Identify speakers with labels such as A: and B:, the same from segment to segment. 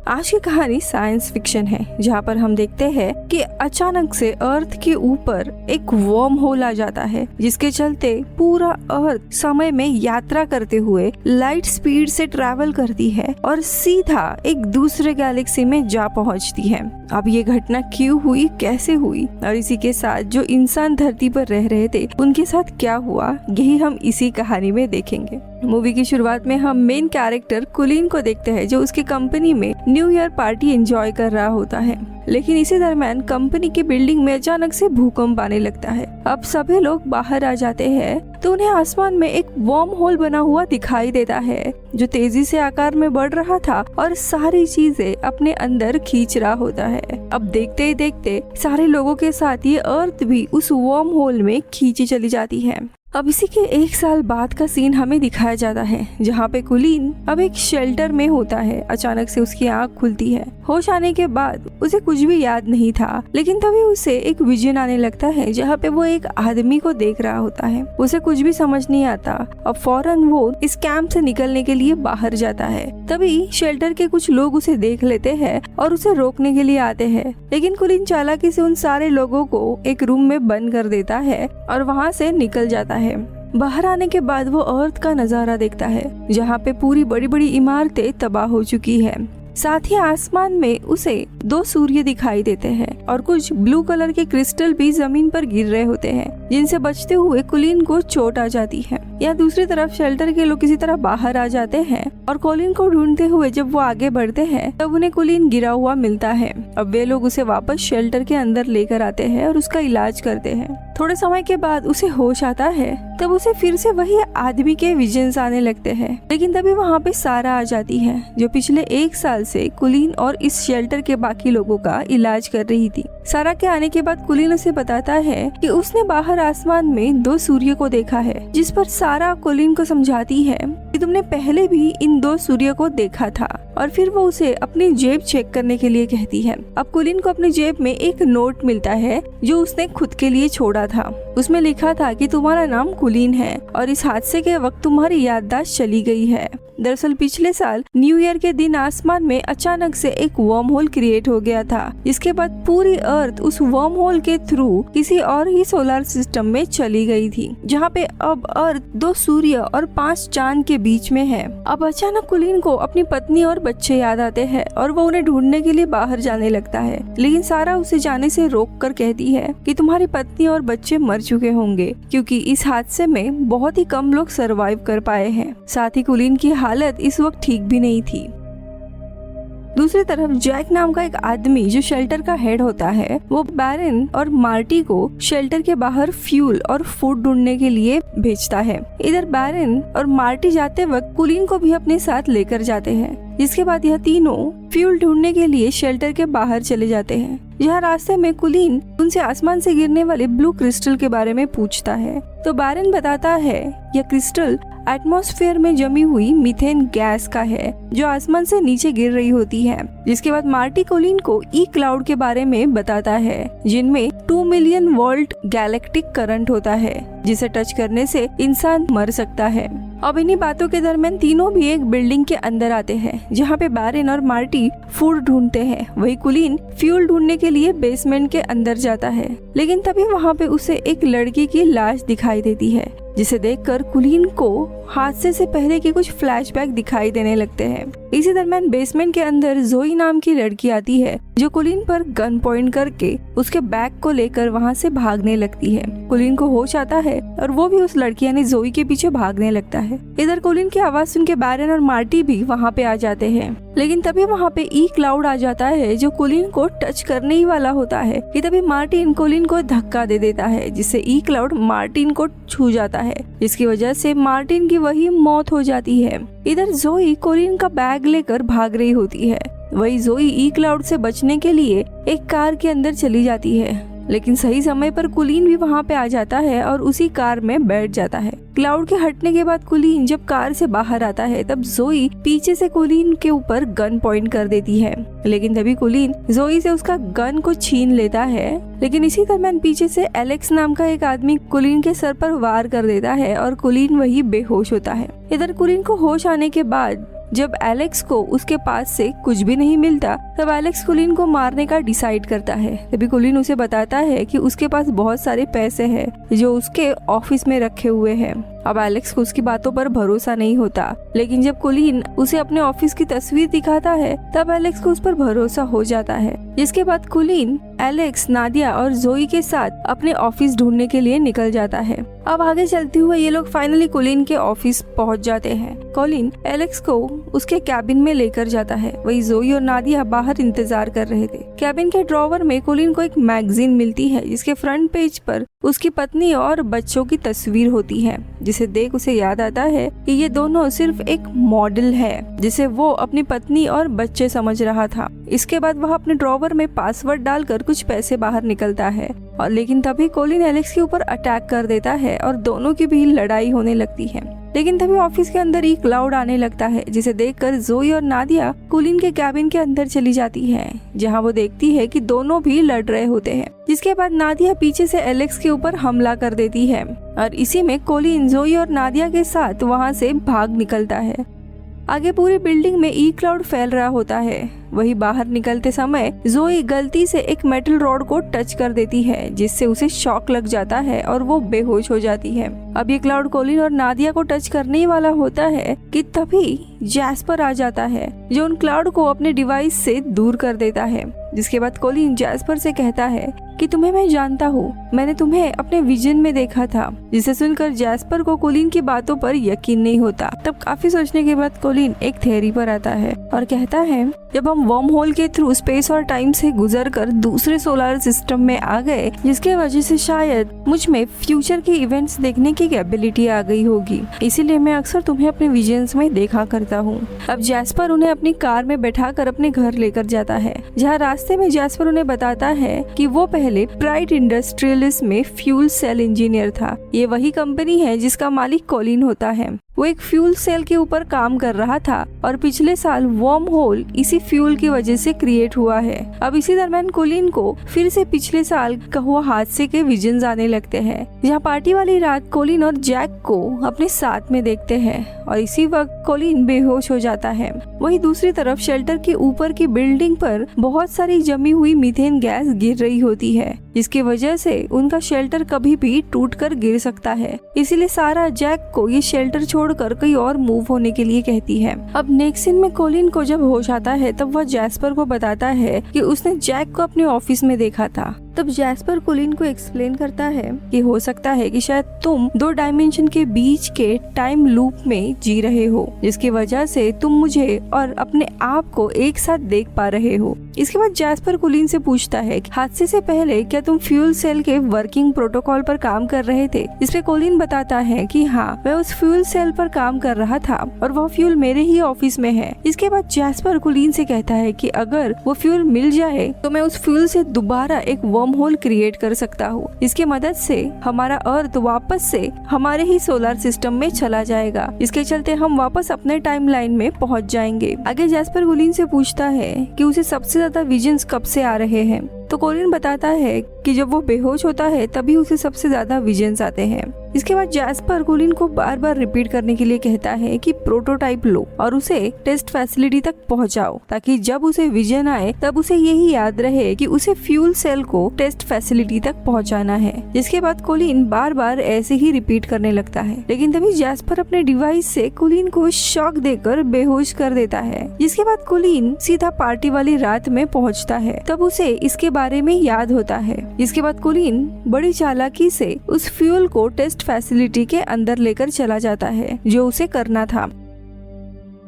A: आज की कहानी साइंस फिक्शन है, जहाँ पर हम देखते हैं कि अचानक से अर्थ के ऊपर एक वर्म होल आ जाता है, जिसके चलते पूरा अर्थ समय में यात्रा करते हुए लाइट स्पीड से ट्रैवल करती है और सीधा एक दूसरे गैलेक्सी में जा पहुँचती है। अब ये घटना क्यों हुई, कैसे हुई और इसी के साथ जो इंसान धरती पर रह रहे थे उनके साथ क्या हुआ, यही हम इसी कहानी में देखेंगे। मूवी की शुरुआत में हम मेन कैरेक्टर कुलीन को देखते हैं, जो उसकी कंपनी में न्यू ईयर पार्टी एंजॉय कर रहा होता है। लेकिन इसी दरम्यान कंपनी की बिल्डिंग में अचानक से भूकंप आने लगता है। अब सभी लोग बाहर आ जाते हैं तो उन्हें आसमान में एक वर्म होल बना हुआ दिखाई देता है, जो तेजी से आकार में बढ़ रहा था और सारी चीजें अपने अंदर खींच रहा होता है। अब देखते ही देखते सारे लोगों के साथ ये अर्थ भी उस वर्म होल में खींची चली जाती है। अब इसी के 1 साल बाद का सीन हमें दिखाया जाता है, जहाँ पे कुलीन अब एक शेल्टर में होता है। अचानक से उसकी आंख खुलती है। होश आने के बाद उसे कुछ भी याद नहीं था, लेकिन तभी उसे एक विजन आने लगता है, जहाँ पे वो एक आदमी को देख रहा होता है। उसे कुछ भी समझ नहीं आता। अब फौरन वो इस कैंप से निकलने के लिए बाहर जाता है। तभी शेल्टर के कुछ लोग उसे देख लेते हैं और उसे रोकने के लिए आते हैं, लेकिन कुलीन चालाकी से उन सारे लोगों को एक रूम में बंद कर देता है और वहाँ से निकल जाता है। बाहर आने के बाद वो अर्थ का नजारा देखता है, जहाँ पे पूरी बड़ी बड़ी इमारतें तबाह हो चुकी है। साथ ही आसमान में उसे 2 सूर्य दिखाई देते हैं और कुछ ब्लू कलर के क्रिस्टल भी जमीन पर गिर रहे होते हैं, जिनसे बचते हुए कुलीन को चोट आ जाती है। या दूसरी तरफ शेल्टर के लोग किसी तरह बाहर आ जाते हैं और कुलीन को ढूंढते हुए जब वो आगे बढ़ते हैं तब उन्हें कुलीन गिरा हुआ मिलता है। अब वे लोग उसे वापस शेल्टर के अंदर लेकर आते हैं और उसका इलाज करते हैं। थोड़े समय के बाद उसे होश आता है, तब उसे फिर से वही आदमी के विजन्स आने लगते हैं। लेकिन तभी वहाँ पे सारा आ जाती है, जो पिछले 1 साल से कुलीन और इस शेल्टर के बाकी लोगों का इलाज कर रही थी। सारा के आने के बाद कुलीन उसे बताता है कि उसने बाहर आसमान में 2 सूर्य को देखा है, जिस पर सारा कुलीन को समझाती है कि तुमने पहले भी इन 2 सूर्य को देखा था। और फिर वो उसे अपनी जेब चेक करने के लिए कहती है। अब कुलीन को अपनी जेब में एक नोट मिलता है, जो उसने खुद के लिए छोड़ा था। उसमें लिखा था कि तुम्हारा नाम कुलीन है और इस हादसे के वक्त तुम्हारी याददाश्त चली गई है। दरअसल पिछले साल न्यू ईयर के दिन आसमान में अचानक से एक वर्म होल क्रिएट हो गया था, जिसके बाद पूरी अर्थ उस वर्म होल के थ्रू किसी और ही सोलर सिस्टम में चली गई थी, जहाँ पे अब अर्थ 2 सूर्य और 5 चांद के बीच में है। अब अचानक कुलीन को अपनी पत्नी और बच्चे याद आते हैं और वो उन्हें ढूंढने के लिए बाहर जाने लगता है, लेकिन सारा उसे जाने से रोक कर कहती है कि तुम्हारी पत्नी और बच्चे मर चुके होंगे, क्योंकि इस हादसे में बहुत ही कम लोग सरवाइव कर पाए हैं। साथ ही कुलीन की हालत इस वक्त ठीक भी नहीं थी। दूसरी तरफ जैक नाम का एक आदमी, जो शेल्टर का हेड होता है, वो बैरन और मार्टी को शेल्टर के बाहर फ्यूल और फूड ढूंढने के लिए भेजता है। इधर बैरन और मार्टी जाते वक्त कुलीन को भी अपने साथ लेकर जाते हैं, जिसके बाद यह तीनों फ्यूल ढूंढने के लिए शेल्टर के बाहर चले जाते हैं। यहाँ रास्ते में कुलीन उनसे आसमान से गिरने वाले ब्लू क्रिस्टल के बारे में पूछता है, तो बैरन बताता है यह क्रिस्टल एटमॉस्फेयर में जमी हुई मीथेन गैस का है, जो आसमान से नीचे गिर रही होती है। जिसके बाद मार्टी कुलीन को ई क्लाउड के बारे में बताता है, जिनमें 2 मिलियन वोल्ट गैलेक्टिक करंट होता है, जिसे टच करने से इंसान मर सकता है। अब इन्हीं बातों के दरमियान तीनों भी एक बिल्डिंग के अंदर आते हैं, जहाँ पे बैरन और मार्टी फूड ढूंढते हैं। वही कुलीन फ्यूल ढूंढने के लिए बेसमेंट के अंदर जाता है, लेकिन तभी वहाँ पे उसे एक लड़की की लाश दिखाई देती है, जिसे देखकर कुलीन को हादसे से पहले के कुछ फ्लैशबैक दिखाई देने लगते हैं। इसी दरमियान बेसमेंट के अंदर जोई नाम की लड़की आती है, जो कुलीन पर गन पॉइंट करके उसके बैग को लेकर वहाँ से भागने लगती है। कुलीन को होश आता है और वो भी उस लड़की यानी जोई के पीछे भागने लगता है। इधर कुलीन की आवाज सुन के बैरन और मार्टी भी वहाँ पे आ जाते हैं, लेकिन तभी वहाँ पे ई क्लाउड आ जाता है, जो कुलीन को टच करने ही वाला होता है कि तभी मार्टिन कुलीन को धक्का दे देता है, जिससे ई क्लाउड मार्टिन को छू जाता है, जिसकी वजह से मार्टिन की वही मौत हो जाती है। इधर जोई कुलीन का बैग लेकर भाग रही होती है। वही जोई ई क्लाउड से बचने के लिए एक कार के अंदर चली जाती है, लेकिन सही समय पर कुलीन भी वहाँ पे आ जाता है और उसी कार में बैठ जाता है। क्लाउड के हटने के बाद कुलीन जब कार से बाहर आता है, तब जोई पीछे से कुलीन के ऊपर गन पॉइंट कर देती है, लेकिन तभी कुलीन जोई से उसका गन को छीन लेता है। लेकिन इसी दरमियान पीछे से एलेक्स नाम का एक आदमी कुलीन के सर पर वार कर देता है और कुलीन वही बेहोश होता है। इधर कुलीन को होश आने के बाद जब एलेक्स को उसके पास से कुछ भी नहीं मिलता तब एलेक्स कोलिन को मारने का डिसाइड करता है। तभी कोलिन उसे बताता है कि उसके पास बहुत सारे पैसे हैं जो उसके ऑफिस में रखे हुए हैं। अब एलेक्स को उसकी बातों पर भरोसा नहीं होता, लेकिन जब कोलिन उसे अपने ऑफिस की तस्वीर दिखाता है तब एलेक्स को उस पर भरोसा हो जाता है। जिसके बाद कोलिन एलेक्स, नादिया और जोई के साथ अपने ऑफिस ढूंढने के लिए निकल जाता है। अब आगे चलते हुए ये लोग फाइनली कोलिन के ऑफिस पहुंच जाते हैं। कोलिन एलेक्स को उसके कैबिन में लेकर जाता है। वही जोई और नादिया बाहर इंतजार कर रहे थे। कैबिन के ड्रॉवर में कोलिन को एक मैगजीन मिलती है जिसके फ्रंट पेज पर उसकी पत्नी और बच्चों की तस्वीर होती है, जिसे देख उसे याद आता है कि ये दोनों सिर्फ एक मॉडल है जिसे वो अपनी पत्नी और बच्चे समझ रहा था। इसके बाद वह अपने ड्रॉवर में पासवर्ड डालकर कुछ पैसे बाहर निकलता है और लेकिन तभी कोलिन एलेक्स के ऊपर अटैक कर देता है और दोनों की भी लड़ाई होने लगती है। लेकिन तभी ऑफिस के अंदर एक क्लाउड आने लगता है जिसे देखकर जोई और नादिया कोलिन के कैबिन के अंदर चली जाती है, जहां वो देखती है कि दोनों भी लड़ रहे होते हैं। जिसके बाद नादिया पीछे से एलेक्स के ऊपर हमला कर देती है और इसी में कोलिन जोई और नादिया के साथ वहां से भाग निकलता है। आगे पूरी बिल्डिंग में ई क्लाउड फैल रहा होता है। वही बाहर निकलते समय जोई गलती से एक मेटल रॉड को टच कर देती है जिससे उसे शॉक लग जाता है और वो बेहोश हो जाती है। अब ये क्लाउड कोलिन और नादिया को टच करने ही वाला होता है कि तभी जैस्पर आ जाता है जो उन क्लाउड को अपने डिवाइस से दूर कर देता है। जिसके बाद कोलिन जैस्पर से कहता है कि तुम्हें मैं जानता हूँ, मैंने तुम्हें अपने विजन में देखा था। जिसे सुनकर जैस्पर को कोलिन की बातों पर यकीन नहीं होता। तब काफी सोचने के बाद कोलिन एक थ्योरी पर आता है और कहता है जब हम वर्म होल के थ्रू स्पेस और टाइम से गुजरकर दूसरे सोलर सिस्टम में आ गए, जिसके वजह से शायद मुझ में फ्यूचर के इवेंट्स देखने की एबिलिटी आ गई होगी, इसीलिए मैं अक्सर तुम्हें अपने विजन्स में देखा करता हूँ। अब जैस्पर उन्हें अपनी कार में बैठाकर अपने घर लेकर जाता है, जहाँ रास्ते में जैस्पर उन्हें बताता है कि वो पहले प्राइड इंडस्ट्रियलिस्ट में फ्यूल सेल इंजीनियर था। ये वही कंपनी है जिसका मालिक कोलिन होता है। वो एक फ्यूल सेल के ऊपर काम कर रहा था और पिछले साल वर्म होल इसी फ्यूल की वजह से क्रिएट हुआ है। अब इसी दरम्यान कोलिन को फिर से पिछले साल का हुआ हादसे के विजन्स आने लगते हैं, जहाँ पार्टी वाली रात कोलिन और जैक को अपने साथ में देखते हैं और इसी वक्त कोलिन बेहोश हो जाता है। वही दूसरी तरफ शेल्टर के ऊपर की बिल्डिंग पर बहुत सारी जमी हुई मीथेन गैस गिर रही होती है, जिसकी वजह से उनका शेल्टर कभी भी टूट कर गिर सकता है। इसीलिए सारा जैक को ये शेल्टर छोड़कर कहीं और मूव होने के लिए कहती है। अब नेक्स्ट सीन में कोलिन को जब होश आता है तब वह जैस्पर को बताता है कि उसने जैक को अपने ऑफिस में देखा था। तब जैस्पर कोलिन को एक्सप्लेन करता है कि हो सकता है कि शायद तुम 2 डायमेंशन के बीच के टाइम लूप में जी रहे हो, जिसकी वजह से तुम मुझे और अपने आप को एक साथ देख पा रहे हो। इसके बाद जैस्पर कोलिन से पूछता है कि हादसे से पहले क्या तुम फ्यूल सेल के वर्किंग प्रोटोकॉल पर काम कर रहे थे। इसपे कोलिन बताता है कि हाँ, मैं उस फ्यूल सेल पर काम कर रहा था और वह फ्यूल मेरे ही ऑफिस में है। इसके बाद जैस्पर कोलिन से कहता है कि अगर वो फ्यूल मिल जाए तो मैं उस फ्यूल से दोबारा एक वर्म होल क्रिएट कर सकता हूँ। इसके मदद से हमारा अर्थ वापस से हमारे ही सोलर सिस्टम में चला जाएगा। इसके चलते हम वापस अपने टाइमलाइन में पहुँच जाएंगे। आगे जैस्पर कोलिन से पूछता है कि उसे सबसे ज्यादा विजन्स कब से आ रहे हैं, तो कोलिन बताता है कि जब वो बेहोश होता है तभी उसे सबसे ज्यादा विजन्स आते हैं। इसके बाद जैस्पर कोलिन को बार बार रिपीट करने के लिए कहता है कि प्रोटोटाइप लो और उसे टेस्ट फैसिलिटी तक पहुंचाओ, ताकि जब उसे विजन आए तब उसे यही याद रहे कि उसे फ्यूल सेल को टेस्ट फैसिलिटी तक पहुंचाना है। जिसके बाद कोलिन बार बार ऐसे ही रिपीट करने लगता है, लेकिन तभी जैस्पर अपने डिवाइस से कोलिन को शॉक देकर बेहोश कर देता है। जिसके बाद कोलिन सीधा पार्टी वाली रात में पहुँचता है, तब उसे इसके बारे में याद होता है। जिसके बाद कोलिन बड़ी चालाकी से उस फ्यूल को टेस्ट फैसिलिटी के अंदर लेकर चला जाता है, जो उसे करना था।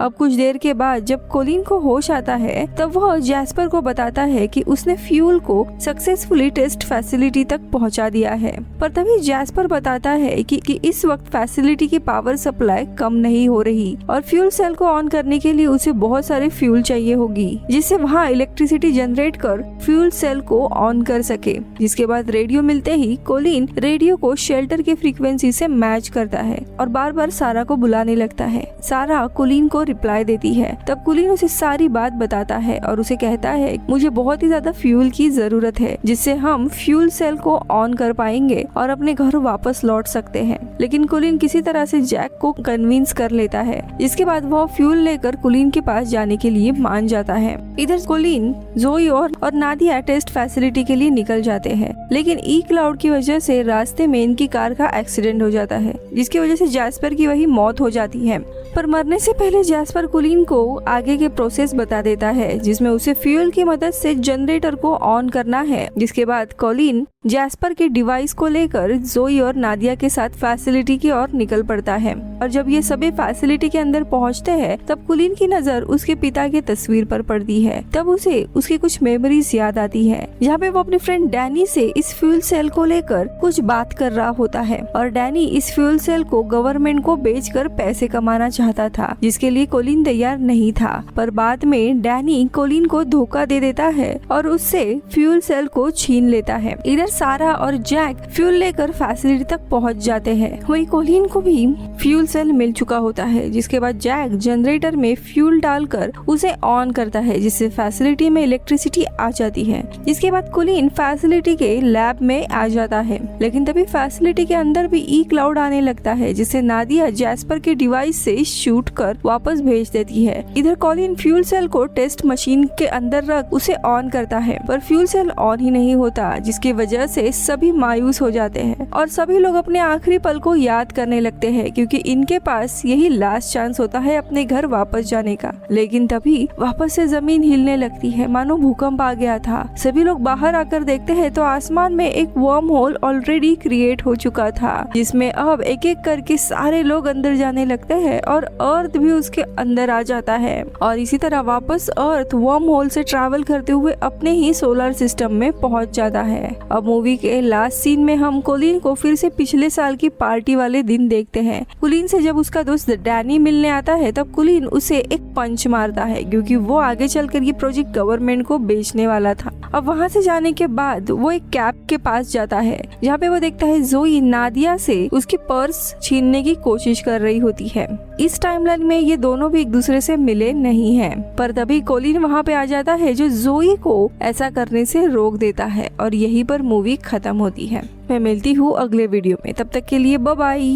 A: अब कुछ देर के बाद जब कोलिन को होश आता है तब वह जैस्पर को बताता है कि उसने फ्यूल को सक्सेसफुली टेस्ट फैसिलिटी तक पहुंचा दिया है। पर तभी जैस्पर बताता है कि इस वक्त फैसिलिटी की पावर सप्लाई कम नहीं हो रही और फ्यूल सेल को ऑन करने के लिए उसे बहुत सारे फ्यूल चाहिए होगी, जिससे वहाँ इलेक्ट्रिसिटी जनरेट कर फ्यूल सेल को ऑन कर सके। जिसके बाद रेडियो मिलते ही कोलिन रेडियो को शेल्टर के फ्रीक्वेंसी से मैच करता है और बार बार सारा को बुलाने लगता है। सारा कोलिन को को रिप्लाई देती है। तब कुलीन उसे सारी बात बताता है और उसे कहता है मुझे बहुत ही ज्यादा फ्यूल की जरूरत है जिससे हम फ्यूल सेल को ऑन कर पाएंगे और अपने घर वापस लौट सकते हैं। लेकिन कुलीन किसी तरह से जैक को कन्विंस कर लेता है, जिसके बाद वह फ्यूल लेकर कुलीन के पास जाने के लिए मान जाता है। इधर कुलीन, जोई और नादिया टेस्ट फैसिलिटी के लिए निकल जाते हैं, लेकिन ई क्लाउड की वजह से रास्ते में इनकी कार का एक्सीडेंट हो जाता है, जिसकी वजह से जैस्पर की वही मौत हो जाती है। पर मरने से पहले जैस्पर कुलीन को आगे के प्रोसेस बता देता है, जिसमें उसे फ्यूल की मदद से जनरेटर को ऑन करना है। जिसके बाद कुलीन जैस्पर के डिवाइस को लेकर जोई और नादिया के साथ फैसिलिटी की ओर निकल पड़ता है। और जब ये सभी फैसिलिटी के अंदर पहुंचते हैं, तब कुलीन की नजर उसके पिता की तस्वीर पर पड़ती है। तब उसे उसकी कुछ मेमोरीज याद आती है, जहाँ पे वो अपने फ्रेंड डैनी से इस फ्यूल सेल को लेकर कुछ बात कर रहा होता है। और डैनी इस फ्यूल सेल को गवर्नमेंट को बेचकर पैसे कमाना चाहता था, जिसके लिए कुलीन तैयार नहीं था। पर बाद में डैनी कुलीन को धोखा दे देता है और उससे फ्यूल सेल को छीन लेता है। इधर सारा और जैक फ्यूल लेकर फैसिलिटी तक पहुंच जाते हैं। वही कुलीन को भी फ्यूल सेल मिल चुका होता है, जिसके बाद जैक जनरेटर में फ्यूल डालकर उसे ऑन करता है, जिससे फैसिलिटी में इलेक्ट्रिसिटी आ जाती है। जिसके बाद कुलीन फैसिलिटी के लैब में आ जाता है, लेकिन तभी फैसिलिटी के अंदर भी ई क्लाउड आने लगता है, जिससे नादिया जैस्पर के डिवाइस से शूट कर वापस भेज देती है। इधर कुलीन फ्यूल सेल को टेस्ट मशीन के अंदर रख उसे ऑन करता है, पर फ्यूल सेल ऑन ही नहीं होता, जिसकी वजह से सभी मायूस हो जाते हैं और सभी लोग अपने आखिरी पल को याद करने लगते हैं, क्योंकि इनके पास यही लास्ट चांस होता है अपने घर वापस जाने का। लेकिन तभी वापस से जमीन हिलने लगती है, मानो भूकंप आ गया था। सभी लोग बाहर आकर देखते हैं तो आसमान में एक वर्म होल ऑलरेडी क्रिएट हो चुका था, जिसमें अब एक एक करके सारे लोग अंदर जाने लगते हैं और अर्थ भी उसके अंदर आ जाता है। और इसी तरह वापस अर्थ वर्म होल से ट्रैवल करते हुए अपने ही सोलर सिस्टम में पहुंच जाता है। अब मूवी के लास्ट सीन में हम कुलीन को फिर से पिछले साल की पार्टी वाले दिन देखते हैं। कुलीन से जब उसका दोस्त डैनी मिलने आता है, तब कुलीन उसे एक पंच मारता है, क्योंकि वो आगे चलकर ये प्रोजेक्ट गवर्नमेंट को बेचने वाला था। अब वहाँ से जाने के बाद वो एक कैब के पास जाता है, जहाँ पे वो देखता है जोई नादिया से उसकी पर्स छीनने की कोशिश कर रही होती है। इस टाइमलाइन में ये दोनों भी एक दूसरे से मिले नहीं हैं, पर तभी कुलीन वहाँ पे आ जाता है, जो जोई को ऐसा करने से रोक देता है और यहीं पर मूवी खत्म होती है। मैं मिलती हूँ अगले वीडियो में, तब तक के लिए बाय बाय।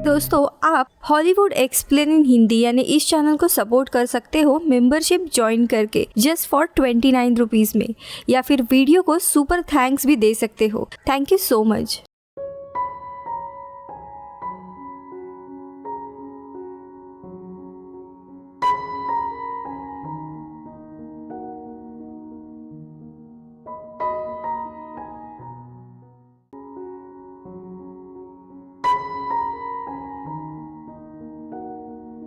A: दोस्तों, आप हॉलीवुड एक्सप्लेन इन हिंदी यानी इस चैनल को सपोर्ट कर सकते हो मेंबरशिप ज्वाइन करके जस्ट फॉर 29 रुपीज में, या फिर वीडियो को सुपर थैंक्स भी दे सकते हो। Thank you so much.